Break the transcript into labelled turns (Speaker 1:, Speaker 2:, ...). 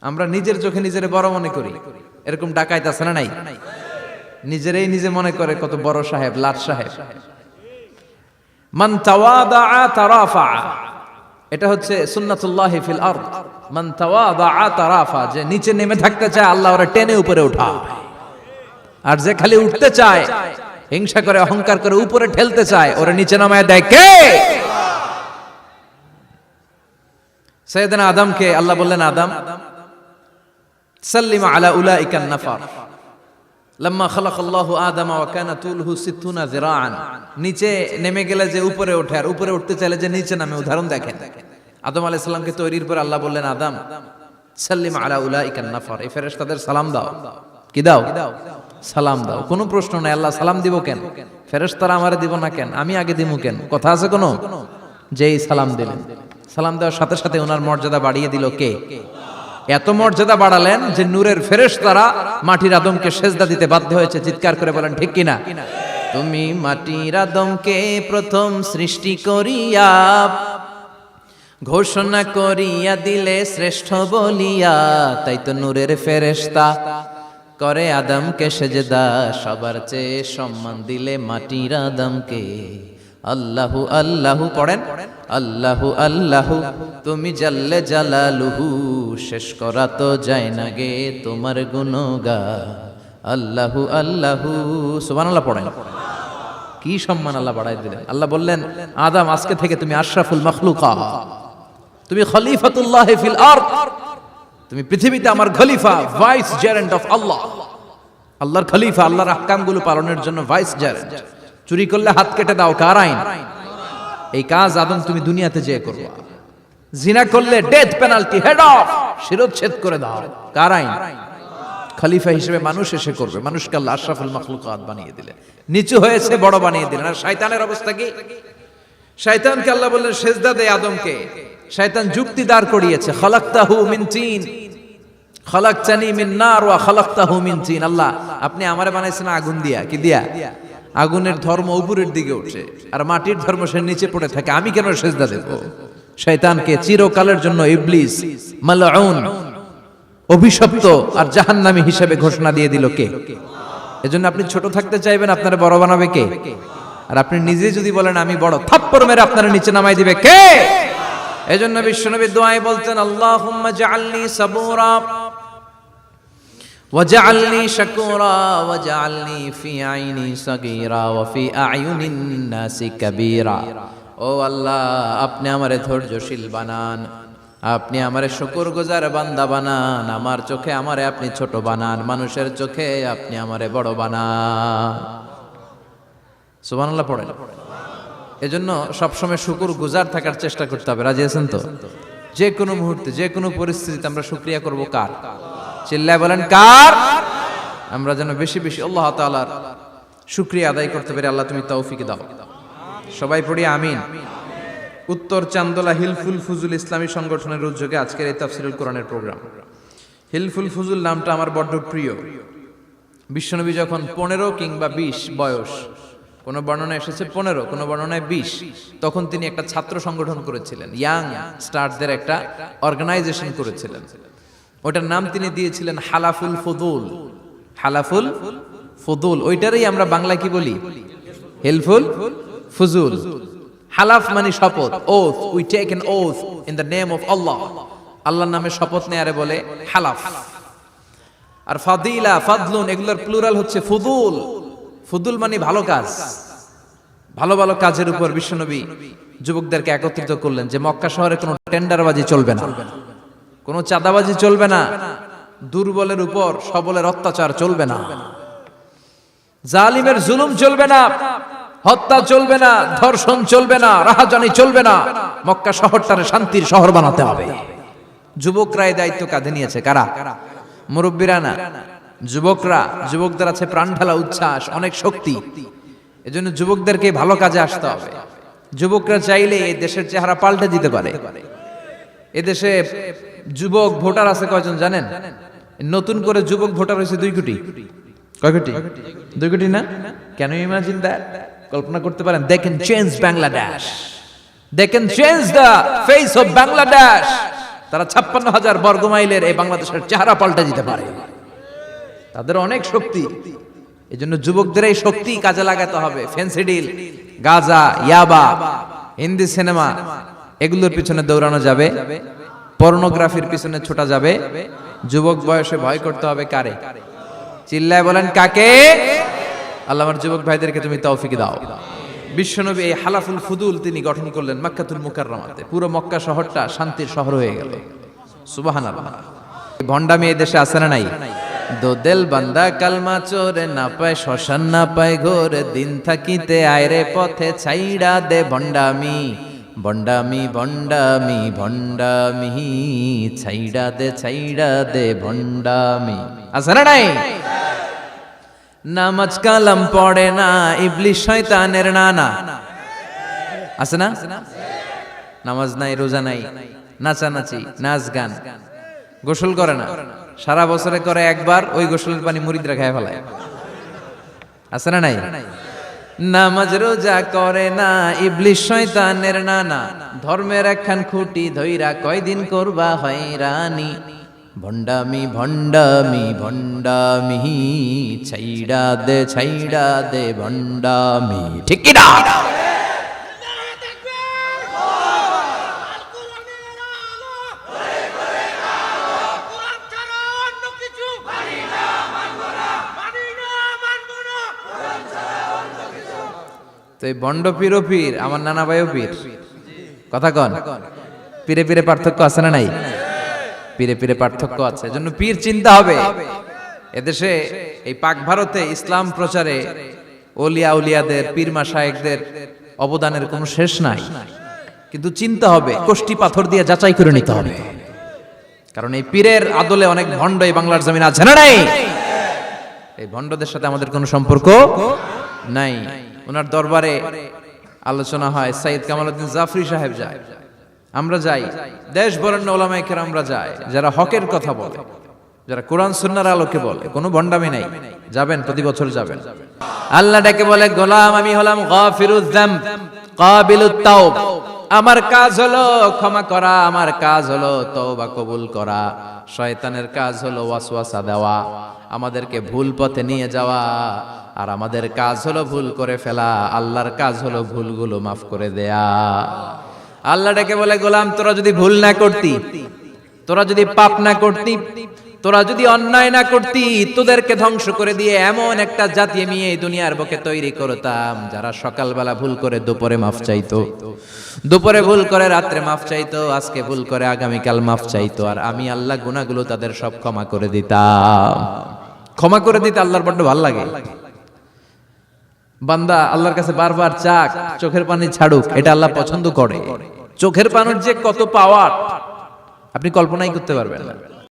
Speaker 1: আমরা নিজের চোখে নিজের বড় মনে করি, এরকম ডাকাইত আছে না নাই? নিজেরাই নিজে মনে করে কত বড় সাহেব, লাট সাহেব। মান তাওয়াদা তারাফা, এটা হচ্ছে সুন্নাতুল্লাহি ফিল আরদ। মান তাওয়াদা তারাফা, যে নিচে নেমে থাকতে চায় আল্লাহ ওরা টেনে উপরে উঠায়, আর যে খালি উঠতে চায়, হিংসা করে অহংকার করে উপরে ঠেলতে চায়, ওরা নিচে নামায় দেয় কে? সাইয়েদনা আদমকে আল্লাহ বললেন, আদম সাল্লিমা আলা উলাইকান নাফার লাম্মা খালাকাল্লাহু আদামা ওয়া কানা তুলহু 60 যিরাআন। নিচে নেমে গেলে যে উপরে ওঠে, আর উপরে উঠতে চাইলে যে নিচে নামে। উদাহরণ দেখেন, আদম আলাইহিস সালামকে তৈরির পর আল্লাহ বললেন, আদম সাল্লিমা আলা উলাইকান নাফার, এই ফেরেশতাদের সালাম দাও। কি দাও? সালাম দাও। কোনো প্রশ্ন নাই, আল্লাহ সালাম দিব কেন? ফেরেশতারা আমারে দিব না কেন? আমি আগে দিব কেন? কথা আছে কোনো? যেই সালাম দিলেন, সালাম দেওয়ার সাথে সাথে ওনার মর্যাদা বাড়িয়ে দিল কে? এত মর্যাদা বাড়ালেন যে নূরের ফেরেশতারা মাটির আদমকে সেজদা দিতে বাধ্য হয়েছে। চিৎকার করে বলেন ঠিক কিনা? তুমি মাটির আদমকে প্রথম সৃষ্টি করিয়া ঘোষণা করিয়া দিলে শ্রেষ্ঠ বলিয়া, তাই তো নূরের ফেরেশতা করে আদমকে সেজদা। সবার চেয়ে সম্মান দিলে মাটির আদমকে। আল্লাহু আল্লাহু পড়েন, আল্লাহু আল্লাহু তুমি জাল্লে জালালুহু, শেষ করা তো যায় না গে তোমার গুণগান। আল্লাহু আল্লাহু, সুবহানাল্লাহ পড়েন। কি সম্মান আল্লাহ বাড়াই দিলেন। আল্লাহ বললেন, আদম আজকে থেকে তুমি আশরাফুল মাখলুকাত, তুমি খলিফাতুল্লাহ ফিল আরদ, তুমি পৃথিবীতে আমার খলিফা, ভাইস জেরেন্ট অফ আল্লাহ। আল্লাহর খলিফা, আল্লাহর আহকামগুলো পালনের জন্য ভাইস জেরেন্ট। চুরি করলে হাত কেটে দাও, কার আইন? এই কাজ আদম তুমি দুনিয়াতে যেয়ে করবা। জিনা করলে ডেথ পেনাল্টি, হেড অফ, শিরচ্ছেদ করে দাও, কার আইন? খলিফা হিসেবে মানুষ এসে করবে। মানুষকে আল্লাহ আশরাফুল মাখলুকাত বানিয়ে দিলেন, নিচু হয়েছে বড় বানিয়ে দিলেন। আর শয়তানের অবস্থা কি? শয়তানকে আল্লাহ বললেন সেজদা দে আদমকে। শয়তান যুক্তি দাঁড় করিয়েছে, খালাকতাহু মিন তিন খালাকতানি মিন নার ওয়া খালাকতাহু মিন তিন। আল্লাহ আপনি আমারে বানাইছেন আগুন দিয়া। কি দিয়া? আগুনের ধর্ম উপরের দিকে উঠে, আর মাটির ধর্ম সে নিচে পড়ে থাকে, আমি কেন সেজদা দেব? শয়তানকে চিরকালের জন্য ইবলিস মালউন, অভিশপ্ত আর জাহান্নামী হিসেবে ঘোষণা দিয়ে দিল কে? এজন্য আপনি ছোট থাকতে চাইবেন, আপনারা বড় বানাবে কে? আর আপনি নিজে যদি বলেন আমি বড়, থাপ্পড় মেরে আপনারা নিচে নামাই দিবে কে? এজন্য বিশ্বনবী দোয়ায় বলতেন, আল্লাহুম্মা জাআলনি সাবুরা ওয়াজআলনি শাকুরা ওয়াজআলনি ফি আইনি সাগীরা ওয়া ফি আ'য়ুনিন নাসি কাবীরা। ও আল্লাহ, আপনি আমারে ধৈর্যশীল বানান, আপনি আমারে শুকরগুজার বান্দা বানান, আমার চোখে আমারে আপনি ছোট বানান, মানুষের চোখে আপনি আমারে বড় বানান। সুবহানাল্লাহ পড়েন। এজন্য সবসময় শুকরগুজার থাকার চেষ্টা করতে হবে। রাজি আছেন তো? যে কোনো মুহূর্তে, যে কোনো পরিস্থিতিতে আমরা শুকরিয়া করব কার? চিল্লায় বলেন কার? আমরা যেন বেশি বেশি আল্লাহ তাআলার শুকরিয়া আদায় করতে পারি। আল্লাহ তুমি তৌফিক দাও। সবাই পড়ি আমিন। উত্তর চান্দোলা হিলফুল ফুজুল ইসলামী সংগঠনের উদ্যোগে আজকের এই তাফসীরুল কোরআনের প্রোগ্রাম। হিলফুল ফুজুল নামটা আমার বড্ড প্রিয়। বিশ্বনবী যখন 15 কিংবা 20 বয়স, কোন বর্ণনায় এসেছে 15, কোন বর্ণনায় 20, তখন তিনি একটা ছাত্র সংগঠন করেছিলেন, ইয়াং স্টারদের একটা অর্গানাইজেশন করেছিলেন। ওটার নাম তিনি দিয়েছিলেন হালাফুল ফুদুল। হালাফুল ফুদুল, ওইটারই আমরা বাংলায় কি বলি? হিলফুল ফুজুল। হালাফ মানে শপথ, oath, we take an oath in the name of Allah. আল্লাহর নামে শপথ নেয়ারে বলে হালাফ। আর ফাদিলা, ফাদলুন, এগুলোর প্লুরাল হচ্ছে ফুদুল। ফুদুল মানে ভালো কাজ। ভালো ভালো কাজের উপর বিশ্বনবী যুবকদেরকে একত্রিত করলেন যে মক্কা শহরে কোনো টেন্ডারবাজি চলবে না, কোনো চাঁদাবাজি চলবে না, দুর্বলের উপর সবলের অত্যাচার চলবে না, জালিমের জুলুম চলবে না, হত্যা চলবে না, ধর্ষণ চলবে না, রাহাজানি চলবে না। মক্কা শহরটারে শান্তির শহর বানাতে হবে। যুবকরা এই দায়িত্ব কাঁধে নিয়েছে। কারা? মুরব্বীরা না, যুবকরা। যুবকদের আছে প্রাণ ঢালা উচ্ছ্বাস, অনেক শক্তি। এজন্য যুবকদেরকে ভালো কাজে আসতে হবে। যুবকরা চাইলে এই দেশের চেহারা পাল্টে দিতে পারে। এদেশে যুবক ভোটার আছে কয়জন জানেন? নতুন করে যুবক ভোটার হয়েছে 2 কোটি। কয় কোটি? 2 কোটি না? Can you imagine that? কল্পনা করতে পারেন? They can change Bangladesh, they can change the face of Bangladesh. তারা 56,000 বর্গ মাইলের এই বাংলাদেশের চেহারা পাল্টে দিতে পারে। তাদের অনেক শক্তি। এই জন্য যুবকদের এই শক্তি কাজে লাগাতে হবে। ফেন্সিডিল, গাঁজা, ইয়াবা, হিন্দি সিনেমা এগুলোর পিছনে দৌড়ানো যাবে, পর্নোগ্রাফির পিছনে ছোটা যাবে। যুবক বয়সে ভয় করতে হবে কারে? চিল্লায় বলেন কাকে? আল্লাহ আমার যুবক ভাইদেরকে তুমি তৌফিক দাও। বিশ্বনবী এই হালাফুল ফুদুল তিনি গঠন করলেন মক্কাতুল মুকাররমাতে। পুরো মক্কা শহরটা শান্তির শহর হয়ে গেল। সুবহানাল্লাহ। ভণ্ডামি এই দেশে আছে না নাই? দো দিল বান্দা কালমা চোরে, না পায় শ্মশান না পায় ঘোর, দিন থাকিতে আয়রে পথে ছাইড়া দে ভণ্ডামি। ভণ্ডামি ভণ্ডামি ভণ্ডামি, ছাইড়া দে ভণ্ডামি। আছে না নাই? নামাজ কালাম পড়ে না, ইবলিশ শয়তানের নানা। আছে না? নামাজ নাই, রোজা নাই, নাচানাচি, নাচ গান, গোসল করে না, সারা বছরে করে একবার, ওই গোসলের পানি মুরিদরা খেয়ে ফেলায়। আছে না নাই? নামাজ রোজা করে না, ইবলিশ শয়তানের নানা, ধর্মের একখান খুঁটি ধইরা কয়দিন করবা হয়রানি। ভণ্ডামি ভণ্ডামি ভণ্ডামি, ছাইড়া দে ভণ্ডামি। ঠিক কি না? তো এই ভণ্ড পীরও পীর, আমার নানা ভাইও পীর। কথা কন, পীরে পীরে পার্থক্য আছে না নাই? পীরে পীরে পার্থক্য আছে। এজন্য পীর চিন্তা হবে। এদেশে এই পাক ভারতে ইসলাম প্রচারে ওলিয়া উলিয়াদের, পীর মাশায়েখদের অবদানের কোনো শেষ নাই। কিন্তু চিন্তা হবে, কষ্টি পাথর দিয়ে যাচাই করে নিতে হবে। কারণ এই পীরের আদলে অনেক ভণ্ড এই বাংলার জমিন আছে না নাই? এই ভণ্ডদের সাথে আমাদের কোনো সম্পর্ক নাই। ওনার দরবারে আলোচনা হয়, সাইয়্যিদ কামালউদ্দিন জাফরি সাহেব যায়, আমরা যাই, দেশ বরেণ্য ওলামায়ে কেরামরা যায়, যারা হকের কথা বলে, যারা কোরআন সুন্নাহর আলোকে বলে, কোনো ভণ্ডামি নাই। যাবেন, প্রতি বছর যাবেন। আল্লাহ ডেকে বলে, গোলাম আমি হলাম গাফিরুয যামব কাবিলুত তাওব। আমার কাজ হলো ক্ষমা করা, আমার কাজ হলো তওবা কবুল করা। শয়তানের কাজ হলো ওয়াসওয়াসা দেওয়া, আমাদেরকে ভুল পথে নিয়ে যাওয়া। আর আমাদের কাজ হলো ভুল করে ফেলা, আল্লাহর কাজ হলো ভুলগুলো মাফ করে দেয়া। আল্লাহ ডেকে বলে, গোলাম তোরা যদি ভুল না করতি, তোরা যদি পাপ না করতি, তোরা যদি অন্যায় না করতি, তোদেরকে ধ্বংস করে দিয়ে এমন একটা জাতি আমি এই দুনিয়ার বুকে তৈরি করতাম, যারা সকালবেলা ভুল করে দুপুরে মাফ চাইতো, দুপুরে ভুল করে রাত্রে মাফ চাইতো, আজকে ভুল করে আগামীকাল মাফ চাইতো। আর আমি আল্লাহ গুনাহগুলো তাদের সব ক্ষমা করে দিতাম। ক্ষমা করে দিতে আল্লাহর বড্ড ভালো লাগে। বান্দা আল্লাহর কাছে বারবার চাক, চোখের পানি ছাড়ুক, এটা আল্লাহ পছন্দ করে। চোখের পানির যে কত পাওয়ার আপনি কল্পনাই করতে পারবেন না।